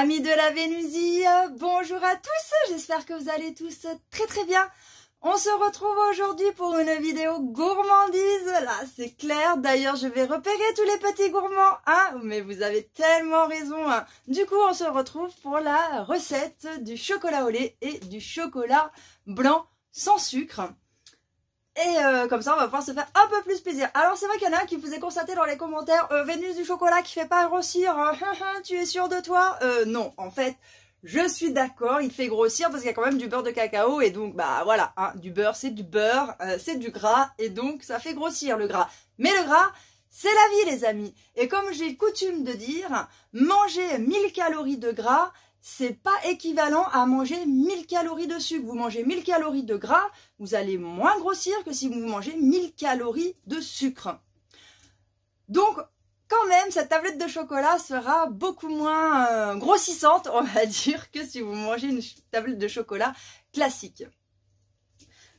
Amis de la Vénusie, bonjour à tous, j'espère que vous allez tous très très bien. On se retrouve aujourd'hui pour une vidéo gourmandise, là c'est clair, d'ailleurs je vais repérer tous les petits gourmands, hein, mais vous avez tellement raison. Hein. Du coup on se retrouve pour la recette du chocolat au lait et du chocolat blanc sans sucre. Et comme ça on va pouvoir se faire un peu plus plaisir. Alors c'est vrai qu'il y en a un qui vous a constaté dans les commentaires Vénus du chocolat qui fait pas grossir, tu es sûr de toi? Non, en fait je suis d'accord, il fait grossir parce qu'il y a quand même du beurre de cacao. Et donc bah voilà, hein, du beurre, c'est du gras. Et donc ça fait grossir le gras. Mais le gras, c'est la vie les amis. Et comme j'ai coutume de dire, manger 1000 calories de gras, c'est pas équivalent à manger 1000 calories de sucre. Vous mangez 1000 calories de gras, vous allez moins grossir que si vous mangez 1000 calories de sucre. Donc, quand même, cette tablette de chocolat sera beaucoup moins grossissante, on va dire, que si vous mangez une tablette de chocolat classique.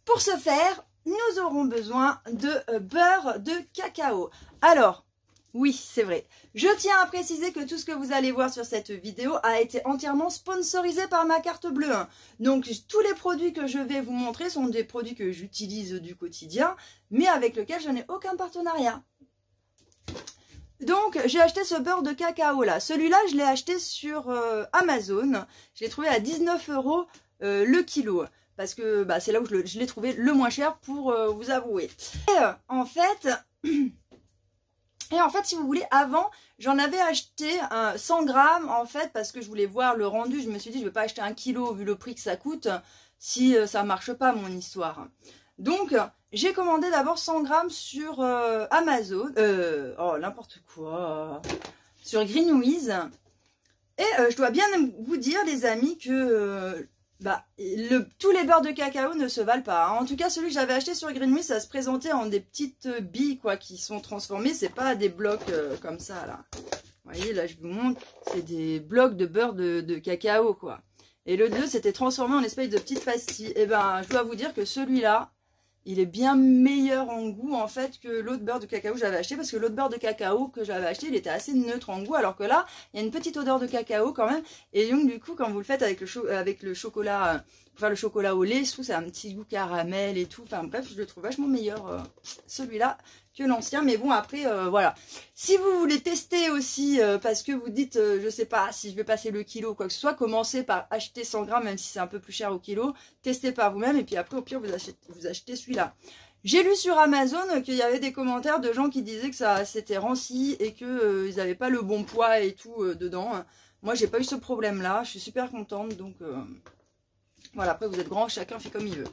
Pour ce faire, nous aurons besoin de beurre de cacao. Alors, oui, c'est vrai. Je tiens à préciser que tout ce que vous allez voir sur cette vidéo a été entièrement sponsorisé par ma carte bleue. Donc, tous les produits que je vais vous montrer sont des produits que j'utilise du quotidien, mais avec lesquels je n'ai aucun partenariat. Donc, j'ai acheté ce beurre de cacao là. Celui-là, je l'ai acheté sur Amazon. Je l'ai trouvé à 19 € le kilo. Parce que bah, c'est là où je l'ai trouvé le moins cher pour vous avouer. Et en fait... Et en fait, si vous voulez, avant, j'en avais acheté 100 grammes, en fait, parce que je voulais voir le rendu. Je me suis dit, je ne vais pas acheter 1 kilo, vu le prix que ça coûte, si ça ne marche pas, mon histoire. Donc, j'ai commandé d'abord 100 grammes sur Amazon. Oh, n'importe quoi. Sur Greenwiz. Et je dois bien vous dire, les amis, que... tous les beurres de cacao ne se valent pas. En tout cas, celui que j'avais acheté sur Greenwiz, ça se présentait en des petites billes quoi, qui sont transformées. C'est pas des blocs comme ça là. Vous voyez, là je vous montre, c'est des blocs de beurre de cacao quoi. Et le 2, c'était transformé en espèce de petites pastilles. Et ben, je dois vous dire que celui-là, il est bien meilleur en goût en fait que l'autre beurre de cacao que j'avais acheté. Parce que l'autre beurre de cacao que j'avais acheté, il était assez neutre en goût. Alors que là, il y a une petite odeur de cacao quand même. Et donc du coup, quand vous le faites avec le chocolat, pour faire le chocolat au lait, je trouve que c'est un petit goût caramel et tout. Enfin bref, je le trouve vachement meilleur celui-là que l'ancien. Mais bon, après, voilà. Si vous voulez tester aussi, parce que vous dites, je sais pas si je vais passer le kilo ou quoi que ce soit, commencez par acheter 100 grammes, même si c'est un peu plus cher au kilo. Testez par vous-même et puis après, au pire, vous achetez celui-là. J'ai lu sur Amazon qu'il y avait des commentaires de gens qui disaient que ça c'était ranci et que ils n'avaient pas le bon poids et tout dedans. Moi, j'ai pas eu ce problème-là. Je suis super contente. Donc, voilà. Après, vous êtes grand, chacun fait comme il veut.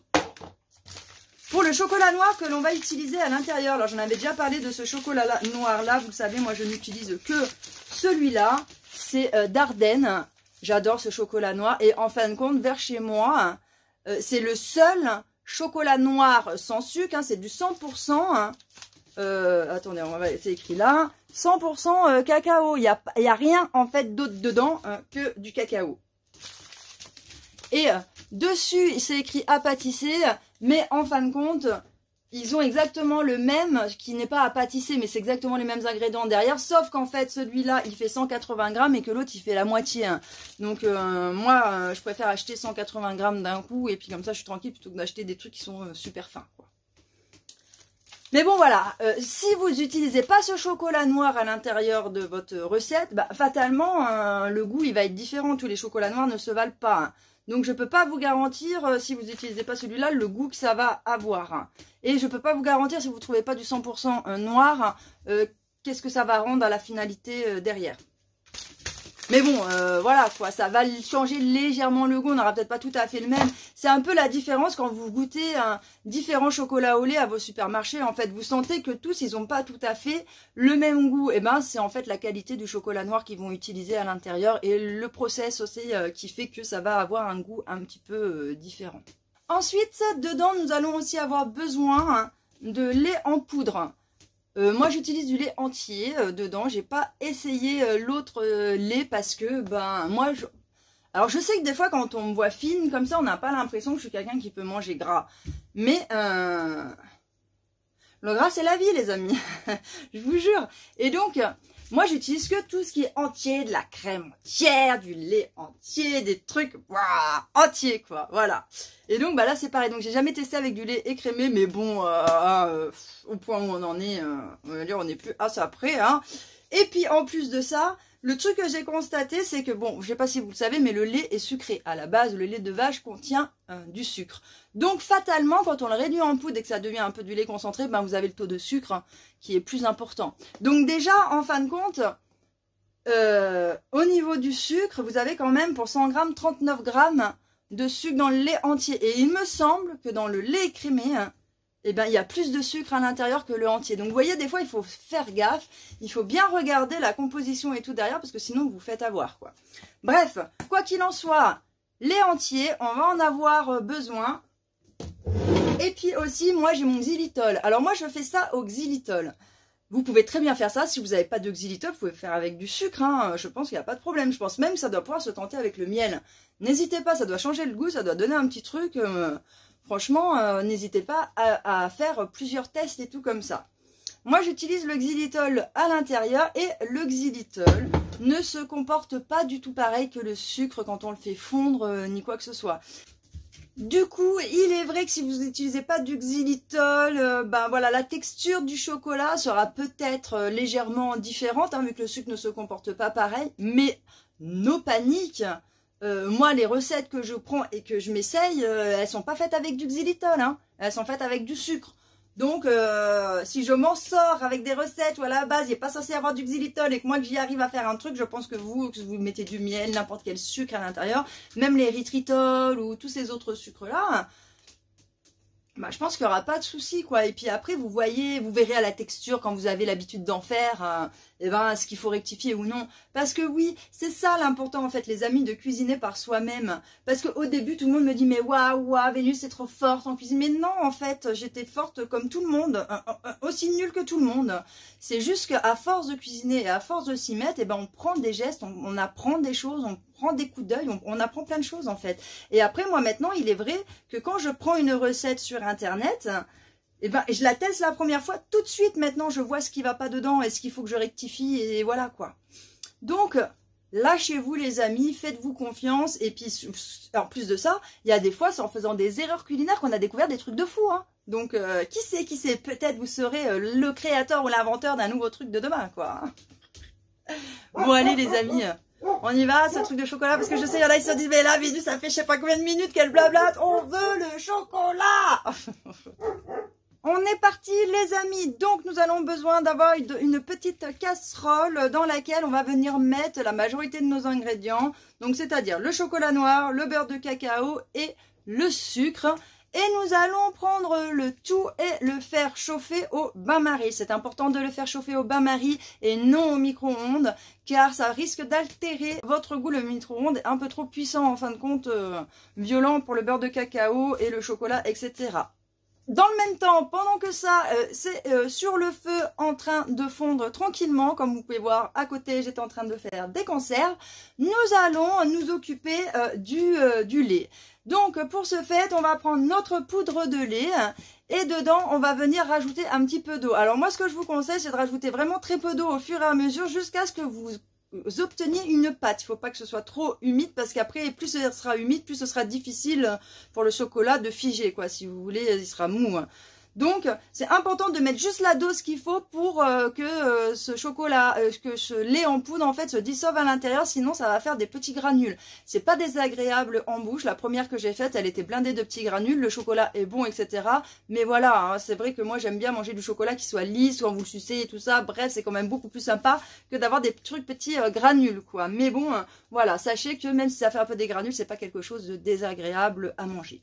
Pour le chocolat noir que l'on va utiliser à l'intérieur, alors j'en avais déjà parlé de ce chocolat noir là, vous le savez, moi je n'utilise que celui-là, c'est d'Ardenne. J'adore ce chocolat noir et en fin de compte, vers chez moi, c'est le seul chocolat noir sans sucre, hein, c'est du 100%, hein, attendez, on va c'est écrit là, 100% cacao, il y a rien en fait d'autre dedans que du cacao. Et dessus, c'est écrit à pâtisser, mais en fin de compte, ils ont exactement le même, qui n'est pas à pâtisser, mais c'est exactement les mêmes ingrédients derrière, sauf qu'en fait, celui-là, il fait 180 grammes et que l'autre, il fait la moitié. Hein. Donc, moi, je préfère acheter 180 grammes d'un coup, et puis comme ça, je suis tranquille, plutôt que d'acheter des trucs qui sont super fins, quoi. Mais bon, voilà, si vous n'utilisez pas ce chocolat noir à l'intérieur de votre recette, bah, fatalement, le goût, il va être différent. Tous les chocolats noirs ne se valent pas, hein. Donc, je ne peux pas vous garantir, si vous n'utilisez pas celui-là, le goût que ça va avoir. Et je ne peux pas vous garantir, si vous ne trouvez pas du 100% noir, qu'est-ce que ça va rendre à la finalité derrière. Mais bon, voilà quoi, ça va changer légèrement le goût, on n'aura peut-être pas tout à fait le même. C'est un peu la différence quand vous goûtez un différent chocolat au lait à vos supermarchés. En fait, vous sentez que tous, ils n'ont pas tout à fait le même goût. Et ben, c'est en fait la qualité du chocolat noir qu'ils vont utiliser à l'intérieur et le process aussi qui fait que ça va avoir un goût un petit peu différent. Ensuite, dedans, nous allons aussi avoir besoin de lait en poudre. Moi j'utilise du lait entier dedans, j'ai pas essayé l'autre lait parce que ben moi alors je sais que des fois quand on me voit fine comme ça on n'a pas l'impression que je suis quelqu'un qui peut manger gras, mais le gras c'est la vie les amis, je vous jure. Et donc Moi, j'utilise que tout ce qui est entier, de la crème entière, du lait entier, des trucs entiers, quoi. Voilà. Et donc, bah là, c'est pareil. Donc, j'ai jamais testé avec du lait écrémé, mais bon, au point où on en est, on va dire, on n'est plus à ça près, hein. Et puis, en plus de ça, le truc que j'ai constaté, c'est que, bon, je sais pas si vous le savez, mais le lait est sucré. À la base, le lait de vache contient du sucre. Donc, fatalement, quand on le réduit en poudre et que ça devient un peu du lait concentré, ben, vous avez le taux de sucre qui est plus important. Donc, déjà, en fin de compte, au niveau du sucre, vous avez quand même pour 100 grammes, 39 grammes de sucre dans le lait entier. Et il me semble que dans le lait écrémé, eh ben, il y a plus de sucre à l'intérieur que le entier. Donc, vous voyez, des fois, il faut faire gaffe. Il faut bien regarder la composition et tout derrière, parce que sinon, vous vous faites avoir, quoi. Bref, quoi qu'il en soit, lait entier, on va en avoir besoin. Et puis aussi, moi, j'ai mon xylitol. Alors, moi, je fais ça au xylitol. Vous pouvez très bien faire ça. Si vous n'avez pas de xylitol, vous pouvez faire avec du sucre, hein. Je pense qu'il n'y a pas de problème. Je pense même que ça doit pouvoir se tenter avec le miel. N'hésitez pas, ça doit changer le goût, ça doit donner un petit truc... Franchement, n'hésitez pas à faire plusieurs tests et tout comme ça. Moi, j'utilise le xylitol à l'intérieur et le xylitol ne se comporte pas du tout pareil que le sucre quand on le fait fondre ni quoi que ce soit. Du coup, il est vrai que si vous n'utilisez pas du xylitol, ben voilà, la texture du chocolat sera peut-être légèrement différente, hein, vu que le sucre ne se comporte pas pareil, mais no panique. Moi, les recettes que je prends et que je m'essaye, elles sont pas faites avec du xylitol, hein. Elles sont faites avec du sucre. Donc, si je m'en sors avec des recettes où à la base, il n'est pas censé avoir du xylitol et que moi, que j'y arrive à faire un truc, je pense que vous mettez du miel, n'importe quel sucre à l'intérieur, même les érythritol ou tous ces autres sucres-là, bah, je pense qu'il n'y aura pas de souci, quoi. Et puis après, vous verrez à la texture quand vous avez l'habitude d'en faire, et ben, ce qu'il faut rectifier ou non. Parce que oui, c'est ça l'important, en fait, les amis, de cuisiner par soi-même. Parce qu'au début, tout le monde me dit, mais waouh, Vénus, c'est trop forte en cuisine. Mais non, en fait, j'étais forte comme tout le monde, aussi nulle que tout le monde. C'est juste qu'à force de cuisiner et à force de s'y mettre, et ben, on prend des gestes, on apprend des choses, on prend des coups d'œil, on apprend plein de choses, en fait. Et après, moi, maintenant, il est vrai que quand je prends une recette sur Internet, eh ben, je la teste la première fois, tout de suite, maintenant, je vois ce qui va pas dedans et ce qu'il faut que je rectifie, et voilà, quoi. Donc, lâchez-vous, les amis, faites-vous confiance, et puis, en plus de ça, il y a des fois, c'est en faisant des erreurs culinaires qu'on a découvert des trucs de fou, hein. Donc, qui sait, peut-être vous serez le créateur ou l'inventeur d'un nouveau truc de demain, quoi. Bon, allez, les amis, on y va, ce truc de chocolat, parce que je sais, il y en a, ils se disent, mais là, Vénus, ça fait je sais pas combien de minutes qu'elle blablate, on veut le chocolat. On est parti, les amis. Donc, nous allons besoin d'avoir une petite casserole dans laquelle on va venir mettre la majorité de nos ingrédients. Donc, c'est-à-dire le chocolat noir, le beurre de cacao et le sucre. Et nous allons prendre le tout et le faire chauffer au bain-marie. C'est important de le faire chauffer au bain-marie et non au micro-ondes, car ça risque d'altérer votre goût. Le micro-ondes est un peu trop puissant, en fin de compte, violent pour le beurre de cacao et le chocolat, etc. Dans le même temps, pendant que ça, c'est sur le feu en train de fondre tranquillement, comme vous pouvez voir à côté, j'étais en train de faire des conserves, nous allons nous occuper du lait. Donc pour ce fait, on va prendre notre poudre de lait et dedans, on va venir rajouter un petit peu d'eau. Alors moi, ce que je vous conseille, c'est de rajouter vraiment très peu d'eau au fur et à mesure jusqu'à ce que vous obtenir une pâte. Il ne faut pas que ce soit trop humide parce qu'après, plus ce sera humide, plus ce sera difficile pour le chocolat de figer, quoi. Si vous voulez, il sera mou. Donc, c'est important de mettre juste la dose qu'il faut pour que ce chocolat, que ce lait en poudre, en fait, se dissolve à l'intérieur. Sinon, ça va faire des petits granules. C'est pas désagréable en bouche. La première que j'ai faite, elle était blindée de petits granules. Le chocolat est bon, etc. Mais voilà, hein, c'est vrai que moi, j'aime bien manger du chocolat qui soit lisse, quand vous le sucez et tout ça. Bref, c'est quand même beaucoup plus sympa que d'avoir des trucs petits granules, quoi. Mais bon, voilà, sachez que même si ça fait un peu des granules, c'est pas quelque chose de désagréable à manger.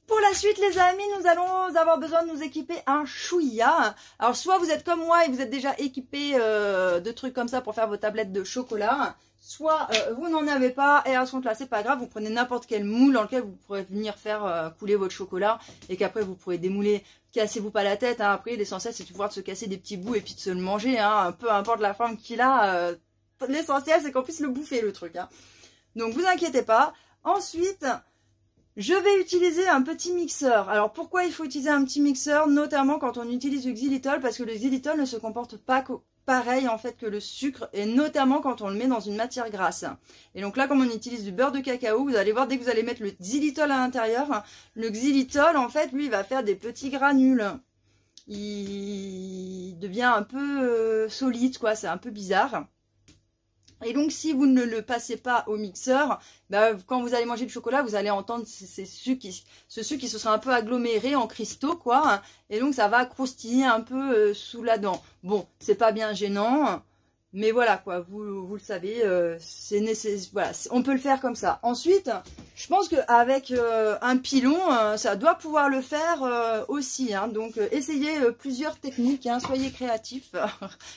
Pour la suite, les amis, nous allons avoir besoin de nous équiper un chouïa. Alors, soit vous êtes comme moi et vous êtes déjà équipé de trucs comme ça pour faire vos tablettes de chocolat, soit vous n'en avez pas et à ce compte-là, c'est pas grave, vous prenez n'importe quel moule dans lequel vous pourrez venir faire couler votre chocolat et qu'après vous pourrez démouler. Cassez-vous pas la tête, hein. Après l'essentiel c'est de pouvoir se casser des petits bouts et puis de se le manger, hein. Peu importe la forme qu'il a, l'essentiel c'est qu'on puisse le bouffer le truc, hein. Donc vous inquiétez pas. Ensuite, je vais utiliser un petit mixeur. Alors pourquoi il faut utiliser un petit mixeur, notamment quand on utilise du xylitol, parce que le xylitol ne se comporte pas pareil en fait que le sucre, et notamment quand on le met dans une matière grasse. Et donc là, comme on utilise du beurre de cacao, vous allez voir, dès que vous allez mettre le xylitol à l'intérieur, le xylitol en fait, lui, il va faire des petits granules. Il devient un peu solide, quoi, c'est un peu bizarre. Et donc, si vous ne le passez pas au mixeur, bah, quand vous allez manger du chocolat, vous allez entendre ce sucre qui se sera un peu aggloméré en cristaux, quoi. Et donc, ça va croustiller un peu sous la dent. Bon, c'est pas bien gênant, mais voilà, quoi. Vous le savez, c'est nécessaire. Voilà, on peut le faire comme ça. Ensuite, je pense qu'avec un pilon, ça doit pouvoir le faire aussi. Hein. Donc, essayez plusieurs techniques. Hein. Soyez créatifs.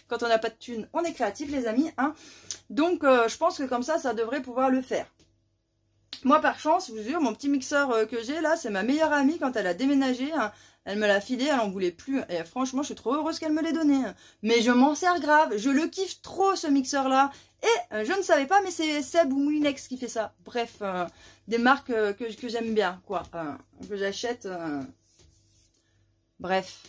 Quand on n'a pas de thune, on est créatif, les amis. Hein. Donc, je pense que comme ça devrait pouvoir le faire. Moi, par chance, je vous jure, mon petit mixeur que j'ai là, c'est ma meilleure amie quand elle a déménagé. Hein, elle me l'a filé, elle en voulait plus. Et franchement, je suis trop heureuse qu'elle me l'ait donné. Mais je m'en sers grave. Je le kiffe trop, ce mixeur-là. Et je ne savais pas, mais c'est Seb ou Moulinex qui fait ça. Bref, des marques que j'aime bien, quoi. Que j'achète. Bref.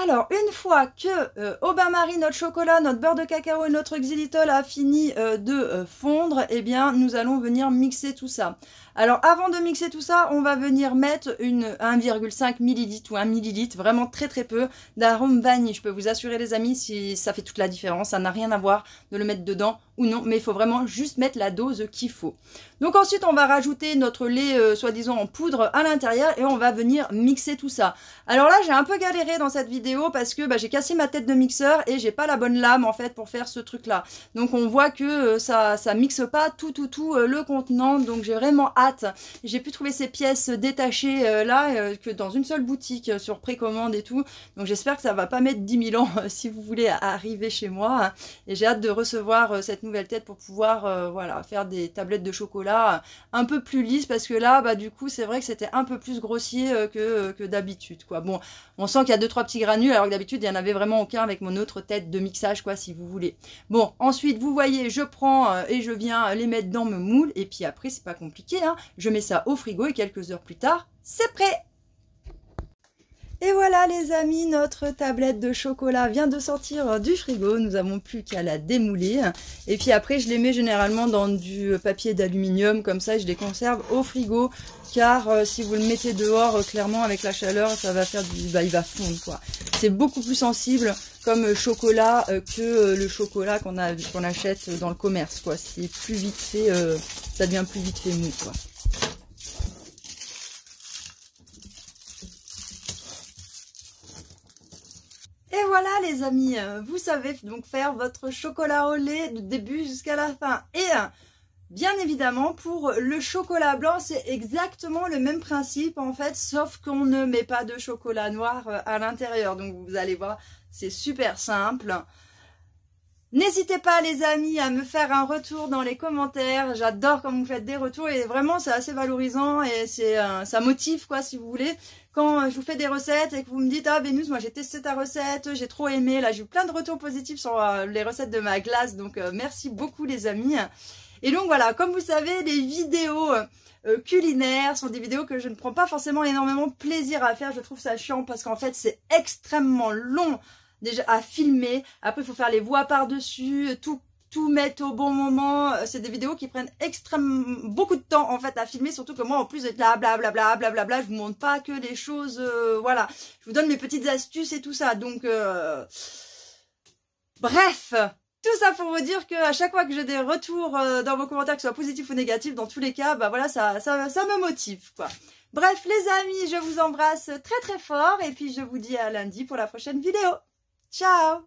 Alors, une fois que au bain-marie, notre chocolat, notre beurre de cacao et notre xylitol a fini de fondre, eh bien, nous allons venir mixer tout ça. Alors, avant de mixer tout ça, on va venir mettre 1,5 ml ou 1 ml, vraiment très très peu, d'arôme vanille. Je peux vous assurer, les amis, si ça fait toute la différence. Ça n'a rien à voir de le mettre dedans ou non, mais il faut vraiment juste mettre la dose qu'il faut. Donc ensuite, on va rajouter notre lait, soi-disant en poudre, à l'intérieur et on va venir mixer tout ça. Alors là, j'ai un peu galéré dans cette vidéo parce que j'ai cassé ma tête de mixeur et j'ai pas la bonne lame en fait pour faire ce truc-là. Donc on voit que ça mixe pas tout le contenant. Donc j'ai vraiment hâte. J'ai pu trouver ces pièces détachées là que dans une seule boutique sur précommande et tout. Donc j'espère que ça va pas mettre 10 000 ans si vous voulez arriver chez moi. Hein. Et j'ai hâte de recevoir cette nouvelle tête pour pouvoir voilà, faire des tablettes de chocolat un peu plus lisses parce que là du coup c'est vrai que c'était un peu plus grossier que d'habitude quoi. Bon, on sent qu'il y a 2-3 petits granules alors que d'habitude il n'y en avait vraiment aucun avec mon autre tête de mixage quoi si vous voulez. Bon, ensuite vous voyez je prends et je viens les mettre dans mon moule et puis après c'est pas compliqué hein. Je mets ça au frigo et quelques heures plus tard c'est prêt. Et voilà les amis, notre tablette de chocolat vient de sortir du frigo. Nous n'avons plus qu'à la démouler. Et puis après, je les mets généralement dans du papier d'aluminium. Comme ça, je les conserve au frigo. Car si vous le mettez dehors, clairement, avec la chaleur, ça va faire du... il va fondre, quoi. C'est beaucoup plus sensible comme chocolat que le chocolat qu'on achète dans le commerce, quoi. C'est plus vite fait, ça devient plus vite fait mou, quoi. Et voilà les amis, vous savez donc faire votre chocolat au lait du début jusqu'à la fin. Et bien évidemment pour le chocolat blanc c'est exactement le même principe en fait, sauf qu'on ne met pas de chocolat noir à l'intérieur. Donc vous allez voir, c'est super simple. N'hésitez pas les amis à me faire un retour dans les commentaires, j'adore quand vous faites des retours et vraiment c'est assez valorisant et ça motive quoi si vous voulez. Quand je vous fais des recettes et que vous me dites « Ah Vénus, moi j'ai testé ta recette, j'ai trop aimé », là j'ai eu plein de retours positifs sur les recettes de ma glace, donc merci beaucoup les amis. Et donc voilà, comme vous savez, les vidéos culinaires sont des vidéos que je ne prends pas forcément énormément de plaisir à faire, je trouve ça chiant parce qu'en fait c'est extrêmement long déjà à filmer, après il faut faire les voix par-dessus, tout mettre au bon moment, c'est des vidéos qui prennent extrêmement beaucoup de temps en fait à filmer, surtout que moi en plus d'être là blablabla, je vous montre pas que les choses, voilà, je vous donne mes petites astuces et tout ça, donc bref, tout ça pour vous dire que à chaque fois que j'ai des retours dans vos commentaires, que ce soit positifs ou négatifs, dans tous les cas, voilà, ça me motive quoi. Bref les amis, je vous embrasse très très fort et puis je vous dis à lundi pour la prochaine vidéo. Ciao!